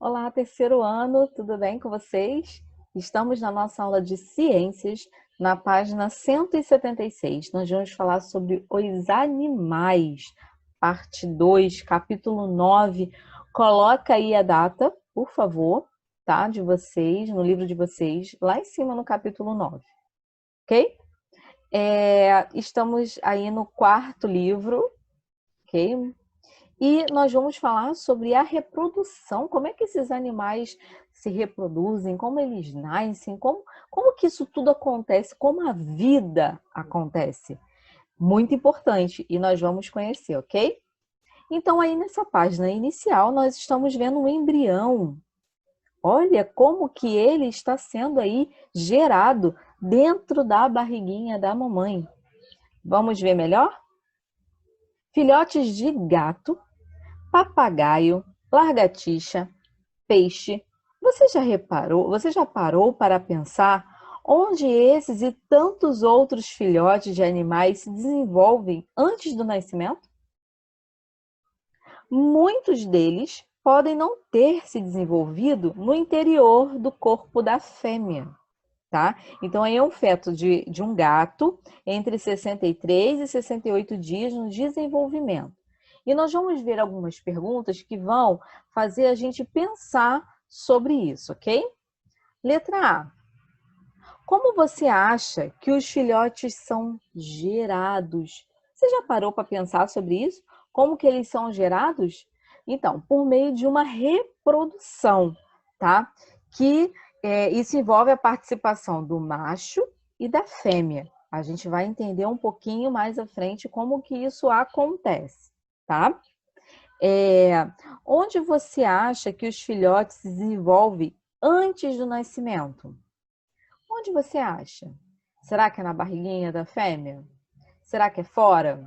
Olá, terceiro ano, tudo bem com vocês? Estamos na nossa aula de ciências, na página 176. Nós vamos falar sobre os animais, parte 2, capítulo 9. Coloca aí a data, por favor, tá? De vocês, no livro de vocês, lá em cima no capítulo 9, ok? Estamos aí no quarto livro, ok? E nós vamos falar sobre a reprodução, como é que esses animais se reproduzem, como eles nascem, como que isso tudo acontece, como a vida acontece. Muito importante, e nós vamos conhecer, ok? Então, aí nessa página inicial, nós estamos vendo um embrião. Olha como que ele está sendo aí gerado dentro da barriguinha da mamãe. Vamos ver melhor? Filhotes de gato, papagaio, lagartixa, peixe. Você já parou para pensar onde esses e tantos outros filhotes de animais se desenvolvem antes do nascimento? Muitos deles podem não ter se desenvolvido no interior do corpo da fêmea, tá? Então, aí é um feto de um gato entre 63 e 68 dias no desenvolvimento. E nós vamos ver algumas perguntas que vão fazer a gente pensar sobre isso, ok? Letra A. Como você acha que os filhotes são gerados? Você já parou para pensar sobre isso? Como que eles são gerados? Então, por meio de uma reprodução, tá? Isso envolve a participação do macho e da fêmea. A gente vai entender um pouquinho mais à frente como que isso acontece, tá? Onde você acha que os filhotes se desenvolvem antes do nascimento? Onde você acha? Será que é na barriguinha da fêmea? Será que é fora?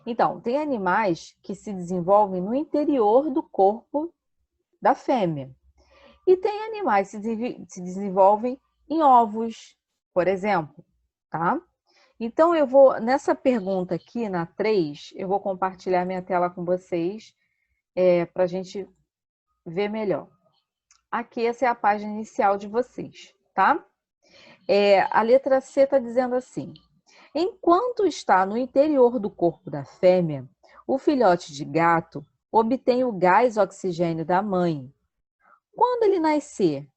Então, tem animais que se desenvolvem no interior do corpo da fêmea. E tem animais que se desenvolvem em ovos, por exemplo, tá? Então, nessa pergunta aqui, na 3, eu vou compartilhar minha tela com vocês, para a gente ver melhor. Aqui, essa é a página inicial de vocês, tá? A letra C está dizendo assim: enquanto está no interior do corpo da fêmea, o filhote de gato obtém o gás oxigênio da mãe. Quando ele nascer,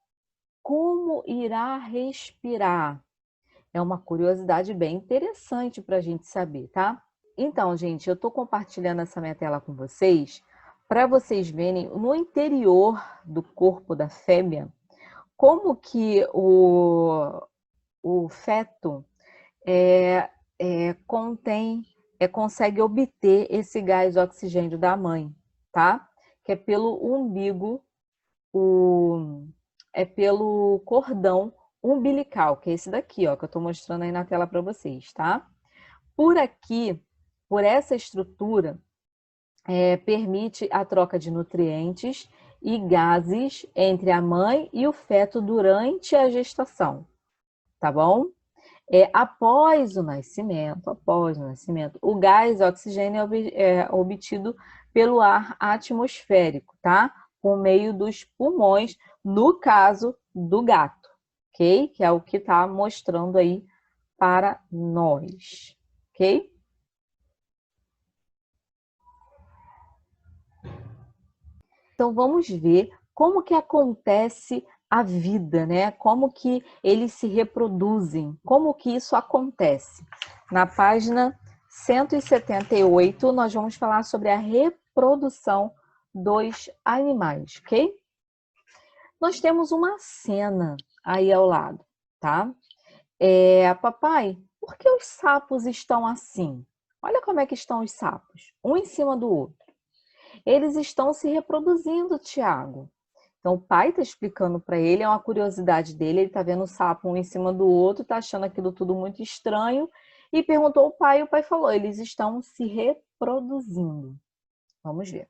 como irá respirar? É uma curiosidade bem interessante para a gente saber, tá? Então, gente, eu estou compartilhando essa minha tela com vocês para vocês verem no interior do corpo da fêmea como que o feto consegue obter esse gás oxigênio da mãe, tá? Que é pelo umbigo, é pelo cordão umbilical, que é esse daqui, ó, que eu estou mostrando aí na tela para vocês, tá? Por aqui, por essa estrutura, permite a troca de nutrientes e gases entre a mãe e o feto durante a gestação, tá bom? Após o nascimento, o gás oxigênio é obtido pelo ar atmosférico, tá? Por meio dos pulmões, no caso do gato, ok? Que é o que está mostrando aí para nós, ok? Então vamos ver como que acontece a vida, né? Como que eles se reproduzem, como que isso acontece. Na página 178, nós vamos falar sobre a reprodução dos animais, ok? Nós temos uma cena aí ao lado, tá? Papai, por que os sapos estão assim? Olha como é que estão os sapos, um em cima do outro. Eles estão se reproduzindo, Tiago. Então, o pai está explicando para ele, é uma curiosidade dele, ele está vendo o sapo um em cima do outro, está achando aquilo tudo muito estranho, e perguntou ao pai, e o pai falou, eles estão se reproduzindo. Vamos ver.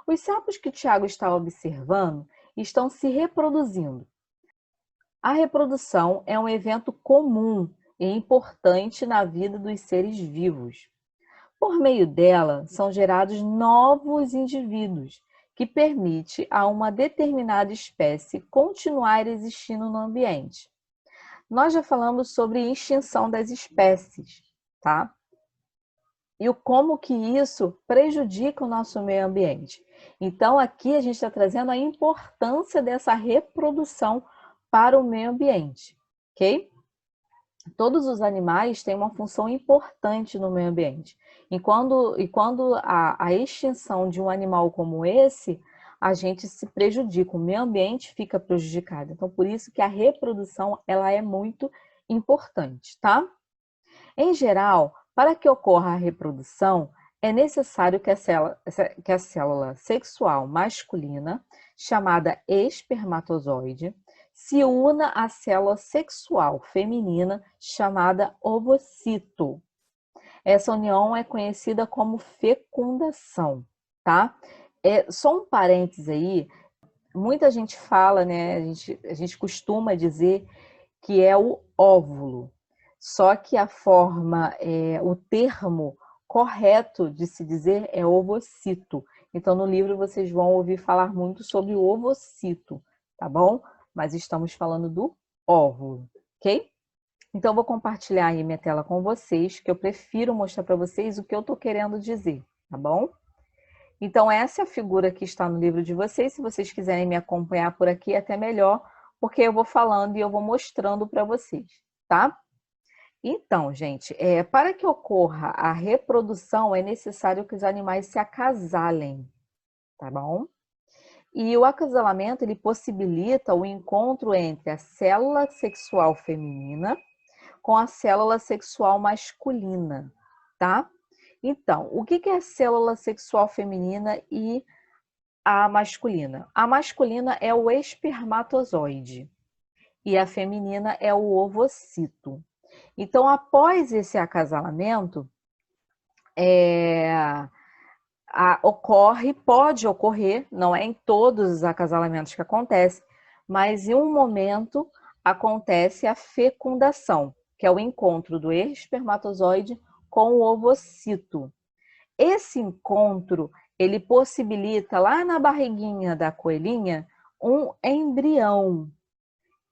Os sapos que o Tiago está observando estão se reproduzindo. A reprodução é um evento comum e importante na vida dos seres vivos. Por meio dela, são gerados novos indivíduos que permite a uma determinada espécie continuar existindo no ambiente. Nós já falamos sobre extinção das espécies, tá? E como que isso prejudica o nosso meio ambiente. Então, aqui a gente está trazendo a importância dessa reprodução para o meio ambiente, ok? Todos os animais têm uma função importante no meio ambiente. E quando a extinção de um animal como esse, a gente se prejudica, o meio ambiente fica prejudicado. Então, por isso que a reprodução ela é muito importante, tá? Em geral, para que ocorra a reprodução, é necessário que a célula sexual masculina, chamada espermatozoide, se una à célula sexual feminina, chamada ovocito. Essa união é conhecida como fecundação, tá? Só um parênteses aí, muita gente fala, né? A gente costuma dizer que é o óvulo. Só que a forma, o termo correto de se dizer é ovocito. Então, no livro vocês vão ouvir falar muito sobre o ovocito, tá bom? Mas estamos falando do óvulo, ok? Então, eu vou compartilhar aí minha tela com vocês, que eu prefiro mostrar para vocês o que eu estou querendo dizer, tá bom? Então, essa é a figura que está no livro de vocês. Se vocês quiserem me acompanhar por aqui, é até melhor, porque eu vou falando e eu vou mostrando para vocês, tá? Então, gente, para que ocorra a reprodução, é necessário que os animais se acasalem, tá bom? E o acasalamento, ele possibilita o encontro entre a célula sexual feminina com a célula sexual masculina, tá? Então, o que é a célula sexual feminina e a masculina? A masculina é o espermatozoide e a feminina é o ovocito. Então, após esse acasalamento, pode ocorrer, não é em todos os acasalamentos que acontece, mas em um momento acontece a fecundação, que é o encontro do espermatozoide com o ovocito. Esse encontro, ele possibilita lá na barriguinha da coelhinha um embrião.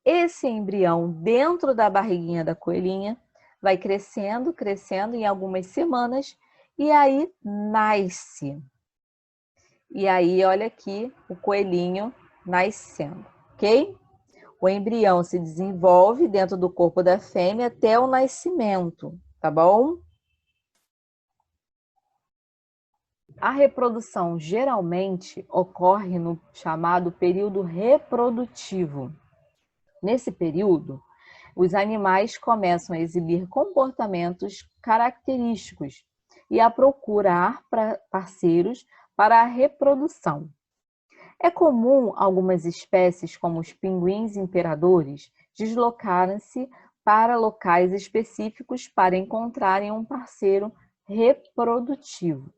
Esse embrião dentro da barriguinha da coelhinha vai crescendo, crescendo em algumas semanas e aí nasce. E aí, olha aqui o coelhinho nascendo, ok? O embrião se desenvolve dentro do corpo da fêmea até o nascimento, tá bom? A reprodução geralmente ocorre no chamado período reprodutivo. Nesse período, os animais começam a exibir comportamentos característicos e a procurar parceiros para a reprodução. É comum algumas espécies, como os pinguins imperadores, deslocarem-se para locais específicos para encontrarem um parceiro reprodutivo.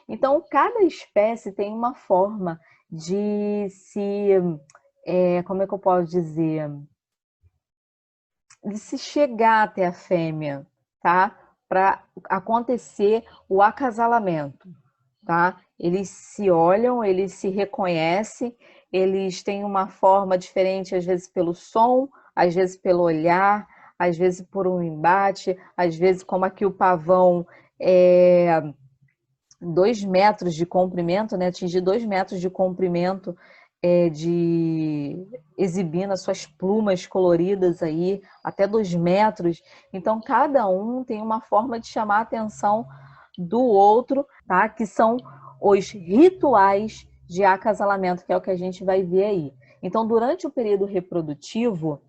Então, cada espécie tem uma forma de como é que eu posso dizer? De se chegar até a fêmea, tá? Para acontecer o acasalamento, tá? Eles se olham, eles se reconhecem, eles têm uma forma diferente, às vezes pelo som, às vezes pelo olhar, às vezes por um embate, às vezes como aqui o pavão 2 metros de comprimento, né? Atingir 2 metros de comprimento, exibindo as suas plumas coloridas aí, até 2 metros. Então, cada um tem uma forma de chamar a atenção do outro, tá? Que são os rituais de acasalamento, que é o que a gente vai ver aí. Então, durante o período reprodutivo,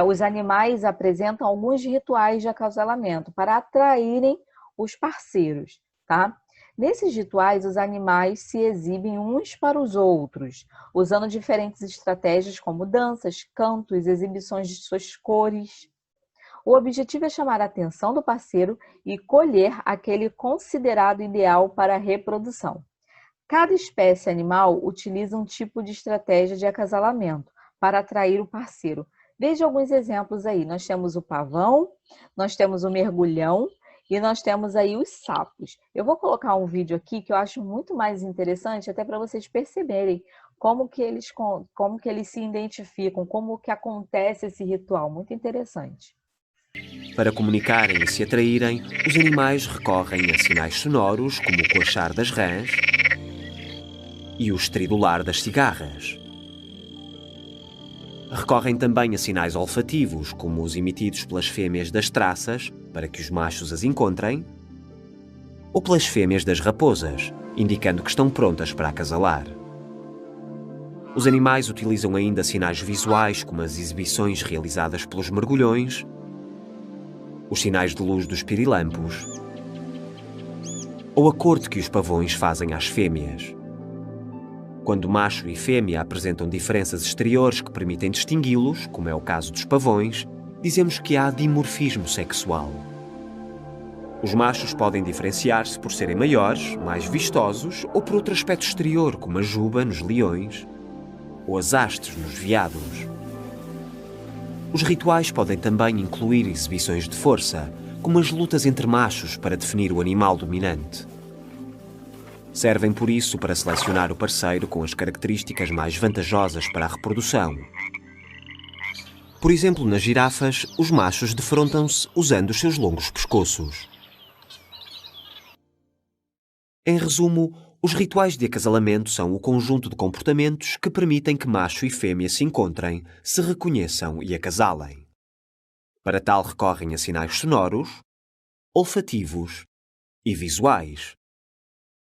os animais apresentam alguns rituais de acasalamento para atraírem os parceiros, tá? Nesses rituais, os animais se exibem uns para os outros, usando diferentes estratégias como danças, cantos, exibições de suas cores. O objetivo é chamar a atenção do parceiro e colher aquele considerado ideal para a reprodução. Cada espécie animal utiliza um tipo de estratégia de acasalamento para atrair o parceiro. Veja alguns exemplos aí. Nós temos o pavão, nós temos o mergulhão E nós temos aí os sapos. Eu vou colocar um vídeo aqui que eu acho muito mais interessante, até para vocês perceberem como que eles se identificam, como que acontece esse ritual. Muito interessante. Para comunicarem e se atraírem, os animais recorrem a sinais sonoros, como o coachar das rãs e o estridular das cigarras. Recorrem também a sinais olfativos, como os emitidos pelas fêmeas das traças, para que os machos as encontrem, ou pelas fêmeas das raposas, indicando que estão prontas para acasalar. Os animais utilizam ainda sinais visuais, como as exibições realizadas pelos mergulhões, os sinais de luz dos pirilampos ou a corte que os pavões fazem às fêmeas. Quando macho e fêmea apresentam diferenças exteriores que permitem distingui-los, como é o caso dos pavões, dizemos que há dimorfismo sexual. Os machos podem diferenciar-se por serem maiores, mais vistosos ou por outro aspecto exterior, como a juba nos leões ou as hastes nos veados. Os rituais podem também incluir exibições de força, como as lutas entre machos para definir o animal dominante. Servem por isso para selecionar o parceiro com as características mais vantajosas para a reprodução. Por exemplo, nas girafas, os machos defrontam-se usando os seus longos pescoços. Em resumo, os rituais de acasalamento são o conjunto de comportamentos que permitem que macho e fêmea se encontrem, se reconheçam e acasalem. Para tal recorrem a sinais sonoros, olfativos e visuais.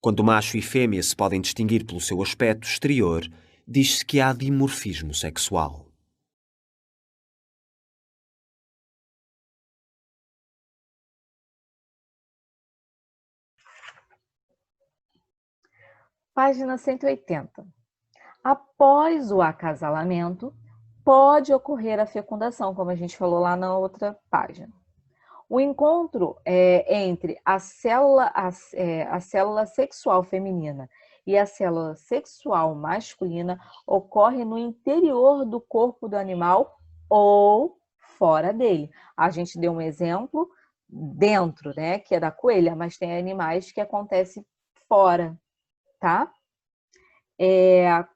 Quando macho e fêmea se podem distinguir pelo seu aspecto exterior, diz-se que há dimorfismo sexual. Página 180. Após o acasalamento, pode ocorrer a fecundação, como a gente falou lá na outra página. O encontro entre a célula sexual feminina e a célula sexual masculina ocorre no interior do corpo do animal ou fora dele. A gente deu um exemplo dentro, né, que é da coelha, mas tem animais que acontece fora, tá?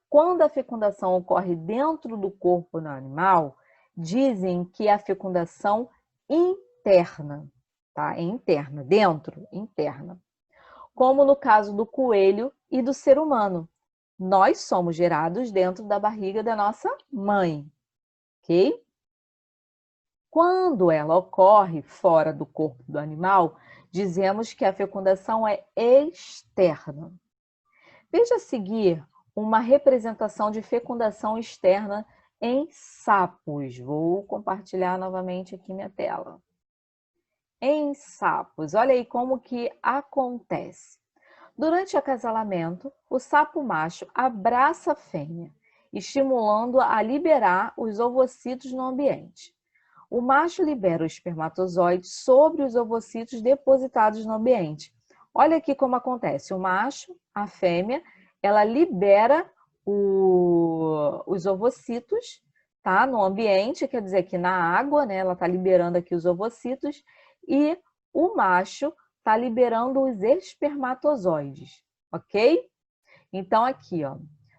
Quando a fecundação ocorre dentro do corpo do animal, dizem que é a fecundação interna, tá? É interna, dentro, interna. Como no caso do coelho e do ser humano. Nós somos gerados dentro da barriga da nossa mãe, ok? Quando ela ocorre fora do corpo do animal, dizemos que a fecundação é externa. Veja a seguir uma representação de fecundação externa em sapos. Vou compartilhar novamente aqui minha tela. Em sapos, olha aí como que acontece. Durante o acasalamento, o sapo macho abraça a fêmea, estimulando-a a liberar os ovocitos no ambiente. O macho libera o espermatozoide sobre os ovocitos depositados no ambiente. Olha aqui como acontece. O macho, a fêmea, ela libera os ovocitos, tá? No ambiente, quer dizer que na água, né? Ela está liberando aqui os ovocitos e o macho está liberando os espermatozoides, ok? Então, aqui, ó,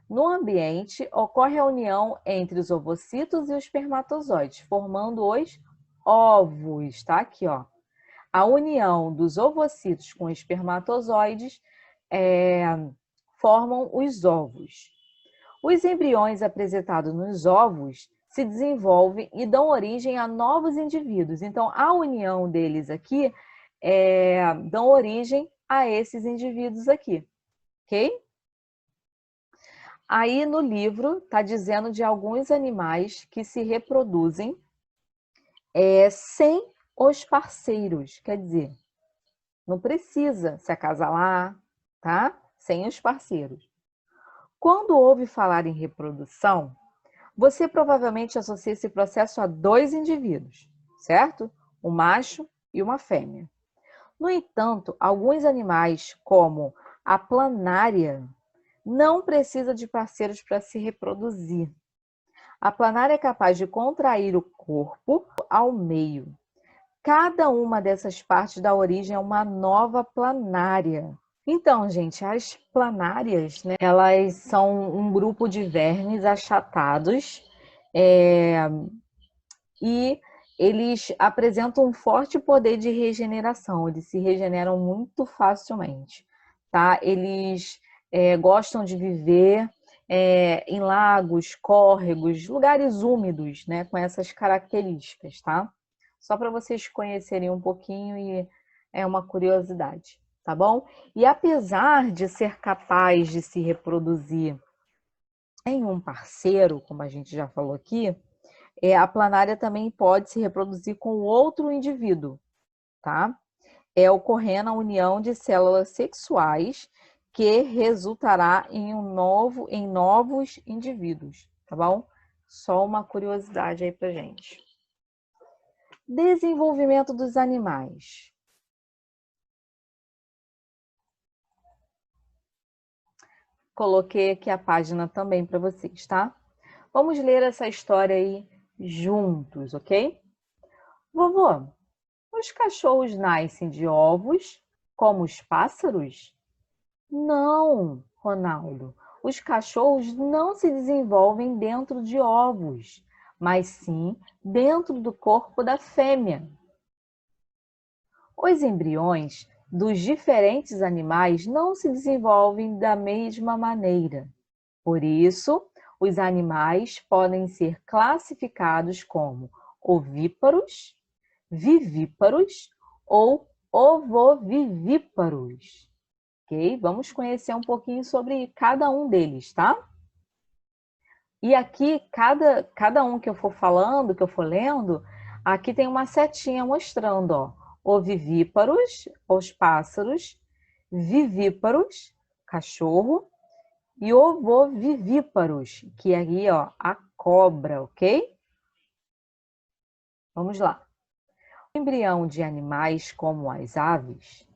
no ambiente, ocorre a união entre os ovocitos e os espermatozoides, formando os ovos, tá? Aqui, ó. A união dos ovocitos com espermatozoides formam os ovos. Os embriões apresentados nos ovos se desenvolvem e dão origem a novos indivíduos. Então, a união deles aqui dão origem a esses indivíduos aqui, ok? Aí no livro está dizendo de alguns animais que se reproduzem sem os parceiros, quer dizer, não precisa se acasalar, tá? Sem os parceiros. Quando ouve falar em reprodução, você provavelmente associa esse processo a dois indivíduos, certo? Um macho e uma fêmea. No entanto, alguns animais, como a planária, não precisa de parceiros para se reproduzir. A planária é capaz de contrair o corpo ao meio, Cada uma dessas partes dá origem a uma nova planária. Então, gente, as planárias, né, elas são um grupo de vermes achatados e eles apresentam um forte poder de regeneração, eles se regeneram muito facilmente, tá? Eles gostam de viver em lagos, córregos, lugares úmidos, né, com essas características, tá? Só para vocês conhecerem um pouquinho e é uma curiosidade, tá bom? E apesar de ser capaz de se reproduzir em um parceiro, como a gente já falou aqui, a planária também pode se reproduzir com outro indivíduo, tá? Ocorrendo a união de células sexuais que resultará em novos indivíduos, tá bom? Só uma curiosidade aí pra gente. Desenvolvimento dos animais. Coloquei aqui a página também para vocês, tá? Vamos ler essa história aí juntos, ok? Vovô, os cachorros nascem de ovos como os pássaros? Não, Ronaldo. Os cachorros não se desenvolvem dentro de ovos, mas sim dentro do corpo da fêmea. Os embriões dos diferentes animais não se desenvolvem da mesma maneira. Por isso, os animais podem ser classificados como ovíparos, vivíparos ou ovovivíparos. Ok? Vamos conhecer um pouquinho sobre cada um deles, tá? E aqui, cada um que eu for falando, que eu for lendo, aqui tem uma setinha mostrando, ó, ovivíparos, os pássaros, vivíparos, cachorro, e ovovivíparos, que é aí, ó, a cobra, ok? Vamos lá. O embrião de animais como as aves,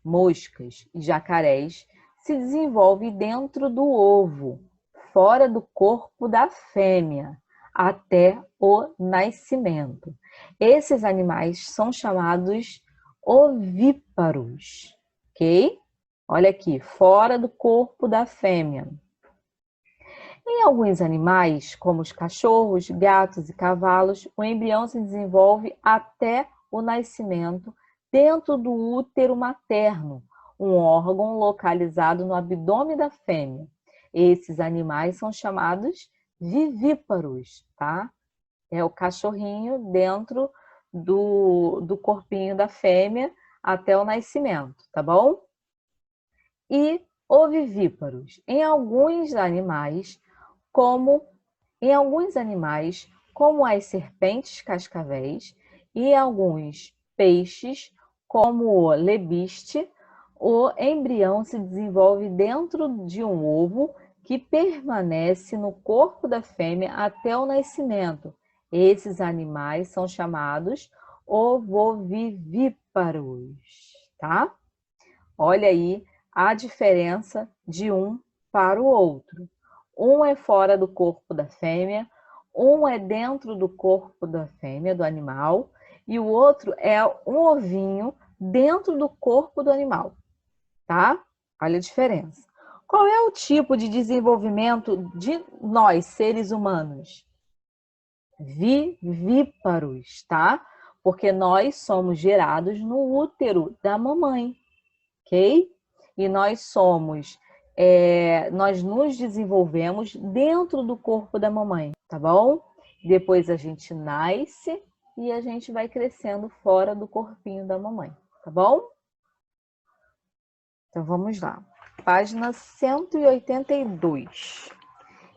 moscas e jacarés se desenvolve dentro do ovo, fora do corpo da fêmea, até o nascimento. Esses animais são chamados ovíparos, ok? Olha aqui, fora do corpo da fêmea. Em alguns animais, como os cachorros, gatos e cavalos, o embrião se desenvolve até o nascimento dentro do útero materno, um órgão localizado no abdômen da fêmea. Esses animais são chamados vivíparos, tá? É o cachorrinho dentro do corpinho da fêmea até o nascimento, tá bom? E ovivíparos. Em alguns animais, como as serpentes cascavéis e alguns peixes, como o lebiste, o embrião se desenvolve dentro de um ovo que permanece no corpo da fêmea até o nascimento. Esses animais são chamados ovovivíparos, tá? Olha aí a diferença de um para o outro. Um é fora do corpo da fêmea, um é dentro do corpo da fêmea, do animal, e o outro é um ovinho dentro do corpo do animal, tá? Olha a diferença. Qual é o tipo de desenvolvimento de nós, seres humanos? Vivíparos, tá? Porque nós somos gerados no útero da mamãe, ok? E nós nos desenvolvemos dentro do corpo da mamãe, tá bom? Depois a gente nasce e a gente vai crescendo fora do corpinho da mamãe, tá bom? Então vamos lá. Página 182.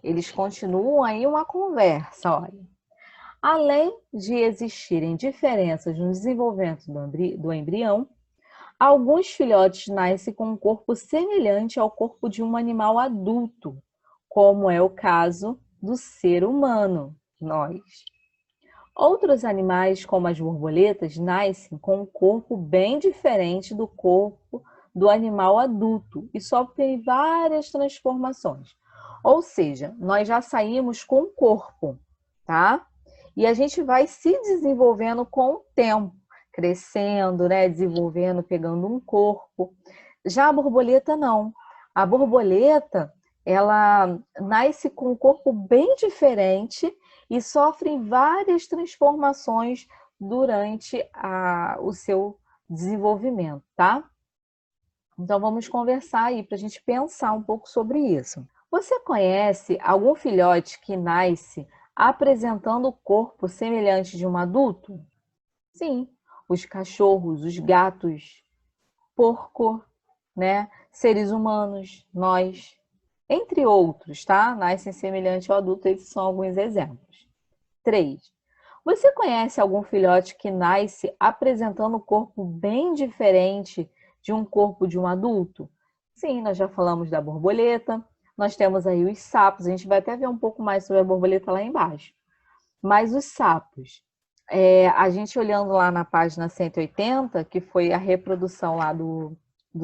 Eles continuam aí uma conversa, olha. Além de existirem diferenças no desenvolvimento do embrião, alguns filhotes nascem com um corpo semelhante ao corpo de um animal adulto, como é o caso do ser humano, nós. Outros animais, como as borboletas, nascem com um corpo bem diferente do corpo do animal adulto e sofrem várias transformações. Ou seja, nós já saímos com um corpo, tá? E a gente vai se desenvolvendo com o tempo. crescendo, né? Desenvolvendo, pegando um corpo. Já a borboleta não. A borboleta, ela nasce com um corpo bem diferente e sofre várias transformações durante o seu desenvolvimento, tá? Então vamos conversar aí para a gente pensar um pouco sobre isso. Você conhece algum filhote que nasce apresentando o corpo semelhante de um adulto? Sim, os cachorros, os gatos, porco, né? Seres humanos, nós, entre outros, tá? Nascem semelhante ao adulto, esses são alguns exemplos. 3. Você conhece algum filhote que nasce apresentando um corpo bem diferente de um corpo de um adulto? Sim, nós já falamos da borboleta, nós temos aí os sapos, a gente vai até ver um pouco mais sobre a borboleta lá embaixo. Mas os sapos, a gente olhando lá na página 180, que foi a reprodução lá do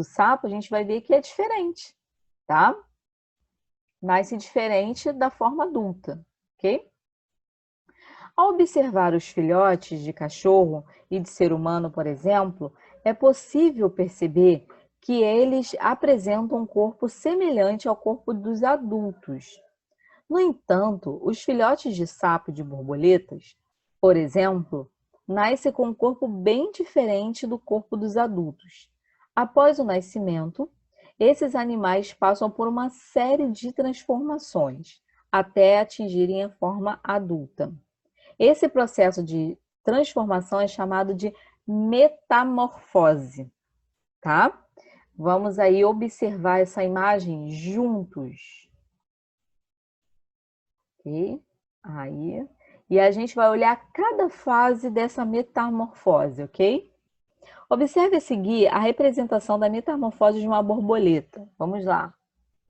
sapo, a gente vai ver que é diferente, tá? Nasce diferente da forma adulta, ok? Ao observar os filhotes de cachorro e de ser humano, por exemplo, é possível perceber que eles apresentam um corpo semelhante ao corpo dos adultos. No entanto, os filhotes de sapo e de borboletas, por exemplo, nascem com um corpo bem diferente do corpo dos adultos. Após o nascimento, esses animais passam por uma série de transformações até atingirem a forma adulta. Esse processo de transformação é chamado de metamorfose, tá? Vamos aí observar essa imagem juntos. Ok? Aí. E a gente vai olhar cada fase dessa metamorfose, ok? Observe a seguir a representação da metamorfose de uma borboleta. Vamos lá.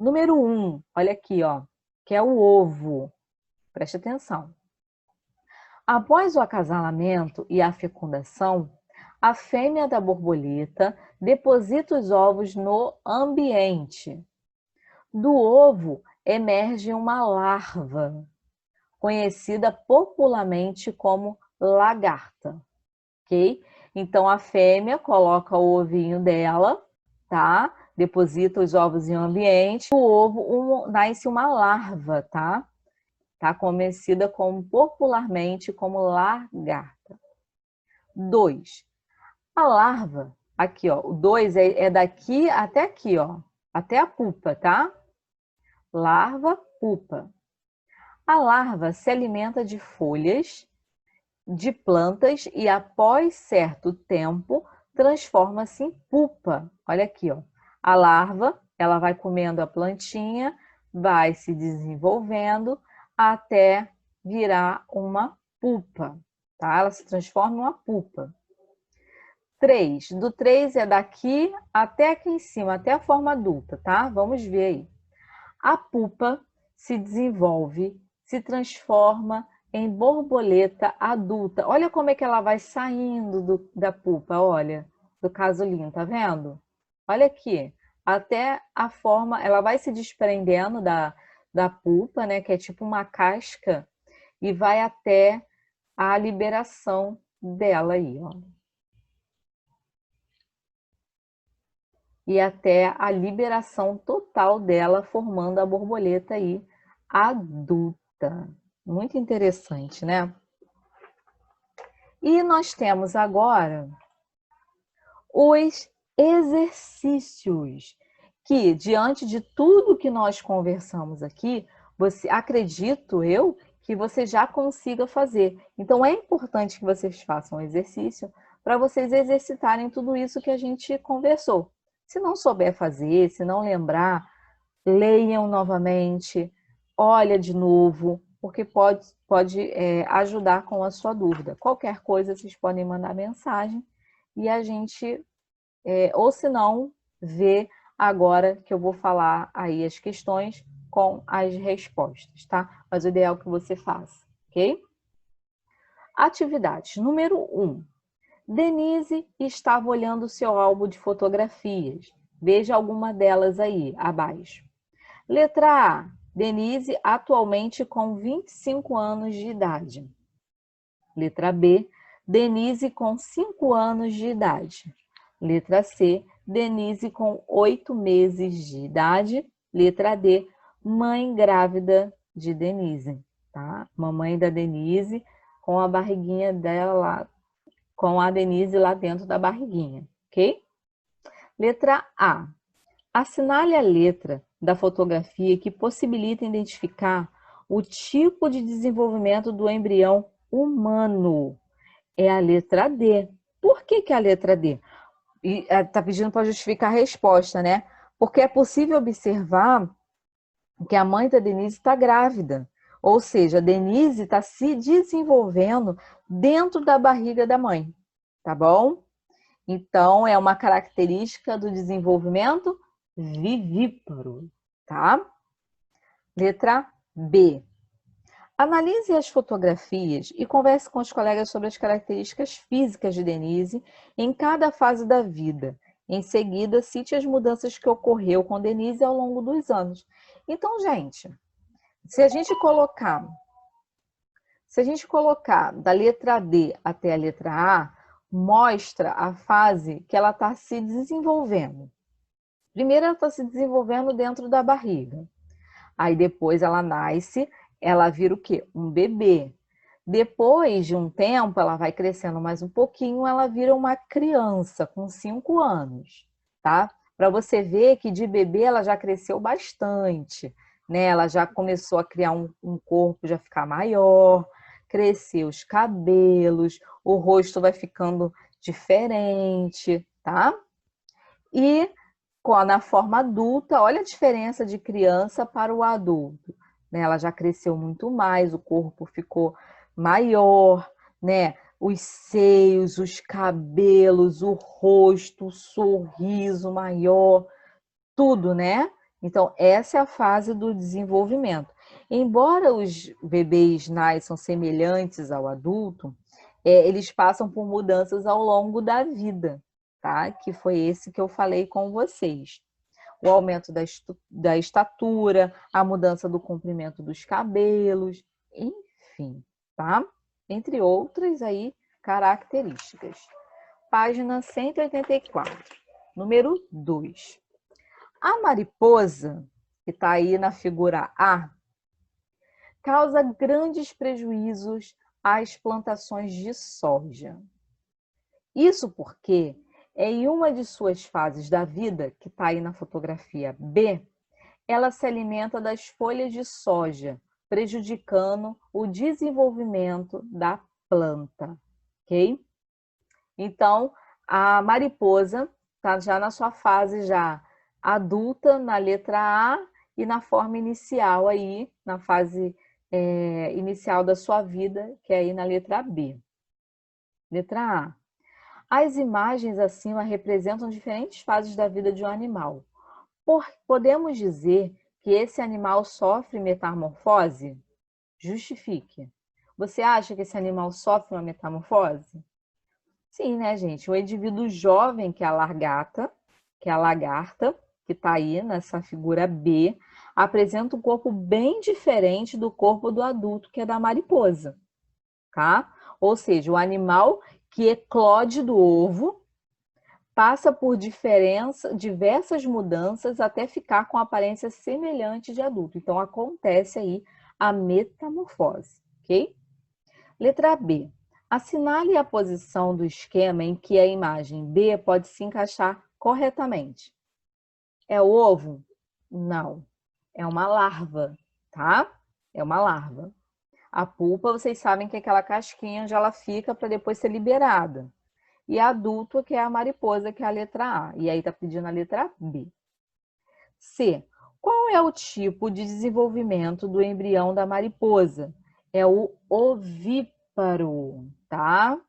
Número 1, olha aqui, ó, que é o ovo. Preste atenção. Após o acasalamento e a fecundação, a fêmea da borboleta deposita os ovos no ambiente. Do ovo emerge uma larva, conhecida popularmente como lagarta, ok? Então a fêmea coloca o ovinho dela, tá? Deposita os ovos em um ambiente, do ovo nasce uma larva, tá? Tá conhecida popularmente como lagarta. 2. A larva, aqui ó, o 2 é daqui até aqui, ó, até a pupa, tá? Larva, pupa. A larva se alimenta de folhas, de plantas e após certo tempo transforma-se em pupa. Olha aqui, ó. A larva, ela vai comendo a plantinha, vai se desenvolvendo até virar uma pupa, tá? Ela se transforma em uma pupa. 3. Do 3 é daqui até aqui em cima, até a forma adulta, tá? Vamos ver aí. A pupa se desenvolve, se transforma em borboleta adulta. Olha como é que ela vai saindo da pupa, olha, do casulinho, tá vendo? Olha aqui, até a forma, ela vai se desprendendo da pupa, né, que é tipo uma casca, e vai até a liberação dela aí, ó. E até a liberação total dela, formando a borboleta aí adulta. Muito interessante, né? E nós temos agora os exercícios, que diante de tudo que nós conversamos aqui, acredito eu, que você já consiga fazer. Então é importante que vocês façam exercício para vocês exercitarem tudo isso que a gente conversou. Se não souber fazer, se não lembrar, leiam novamente, olha de novo, porque pode ajudar com a sua dúvida. Qualquer coisa, vocês podem mandar mensagem e a gente, ou se não, vê agora que eu vou falar aí as questões com as respostas, tá? Mas o ideal é que você faça, ok? Atividades. Número 1. Denise estava olhando seu álbum de fotografias. Veja alguma delas aí, abaixo. Letra A. Denise, atualmente com 25 anos de idade. Letra B. Denise com 5 anos de idade. Letra C, Denise com 8 meses de idade. Letra D, mãe grávida de Denise, tá? Mamãe da Denise com a barriguinha dela lá, com a Denise lá dentro da barriguinha, ok? Letra A. Assinale a letra da fotografia que possibilita identificar o tipo de desenvolvimento do embrião humano. É a letra D. Por que que é a letra D? E está pedindo para justificar a resposta, né? Porque é possível observar que a mãe da Denise está grávida. Ou seja, a Denise está se desenvolvendo dentro da barriga da mãe, tá bom? Então, é uma característica do desenvolvimento vivíparo, tá? Letra B. Analise as fotografias e converse com os colegas sobre as características físicas de Denise em cada fase da vida. Em seguida, cite as mudanças que ocorreu com Denise ao longo dos anos. Então, gente, se a gente colocar da letra D até a letra A, mostra a fase que ela está se desenvolvendo. Primeiro, ela está se desenvolvendo dentro da barriga. Aí depois ela nasce, ela vira o quê? Um bebê. Depois de um tempo, ela vai crescendo mais um pouquinho, ela vira uma criança com 5 anos, tá? Para você ver que de bebê ela já cresceu bastante, né? Ela já começou a criar um corpo, já ficar maior, crescer os cabelos, o rosto vai ficando diferente, tá? E na forma adulta, olha a diferença de criança para o adulto, né? Ela já cresceu muito mais, o corpo ficou maior, né? Os seios, os cabelos, o rosto, o sorriso maior, tudo, né? Então, essa é a fase do desenvolvimento. Embora os bebês nasçam semelhantes ao adulto, eles passam por mudanças ao longo da vida, tá? Que foi esse que eu falei com vocês. O aumento da estatura, a mudança do comprimento dos cabelos, enfim, tá? Entre outras aí características. Página 184, número 2. A mariposa, que está aí na figura A, causa grandes prejuízos às plantações de soja. Isso porque, em uma de suas fases da vida, que está aí na fotografia B, ela se alimenta das folhas de soja, prejudicando o desenvolvimento da planta, ok? Então, a mariposa está já na sua fase já adulta, na letra A, e na forma inicial aí, na fase inicial da sua vida, que é aí na letra B. Letra A. As imagens acima representam diferentes fases da vida de um animal. Podemos dizer que esse animal sofre metamorfose? Justifique. Você acha que esse animal sofre uma metamorfose? Sim, né, gente? O indivíduo jovem, que é a lagarta, que está aí nessa figura B, apresenta um corpo bem diferente do corpo do adulto, que é da mariposa, tá? Ou seja, o animal que eclode do ovo passa por diversas mudanças até ficar com aparência semelhante de adulto. Então, acontece aí a metamorfose, ok? Letra B. Assinale a posição do esquema em que a imagem B pode se encaixar corretamente. É o ovo? Não. É uma larva, tá? É uma larva. A pulpa, vocês sabem que é aquela casquinha onde ela fica para depois ser liberada. E adulto, que é a mariposa, que é a letra A. E aí está pedindo a letra B. C. Qual é o tipo de desenvolvimento do embrião da mariposa? É o ovíparo, tá?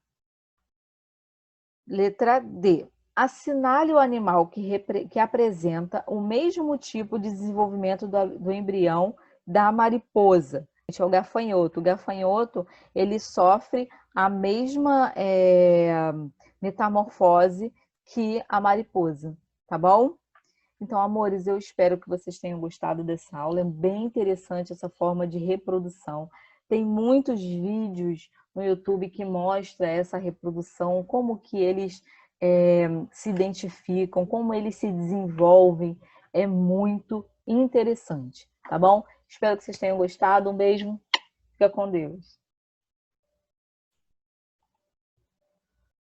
Letra D. Assinale o animal que apresenta o mesmo tipo de desenvolvimento do embrião da mariposa. É o gafanhoto. O gafanhoto, ele sofre a mesma metamorfose que a mariposa, tá bom? Então, amores, eu espero que vocês tenham gostado dessa aula. É bem interessante essa forma de reprodução. Tem muitos vídeos no YouTube que mostra essa reprodução, como que eles se identificam, como eles se desenvolvem. É muito interessante, tá bom? Espero que vocês tenham gostado. Um beijo, fica com Deus.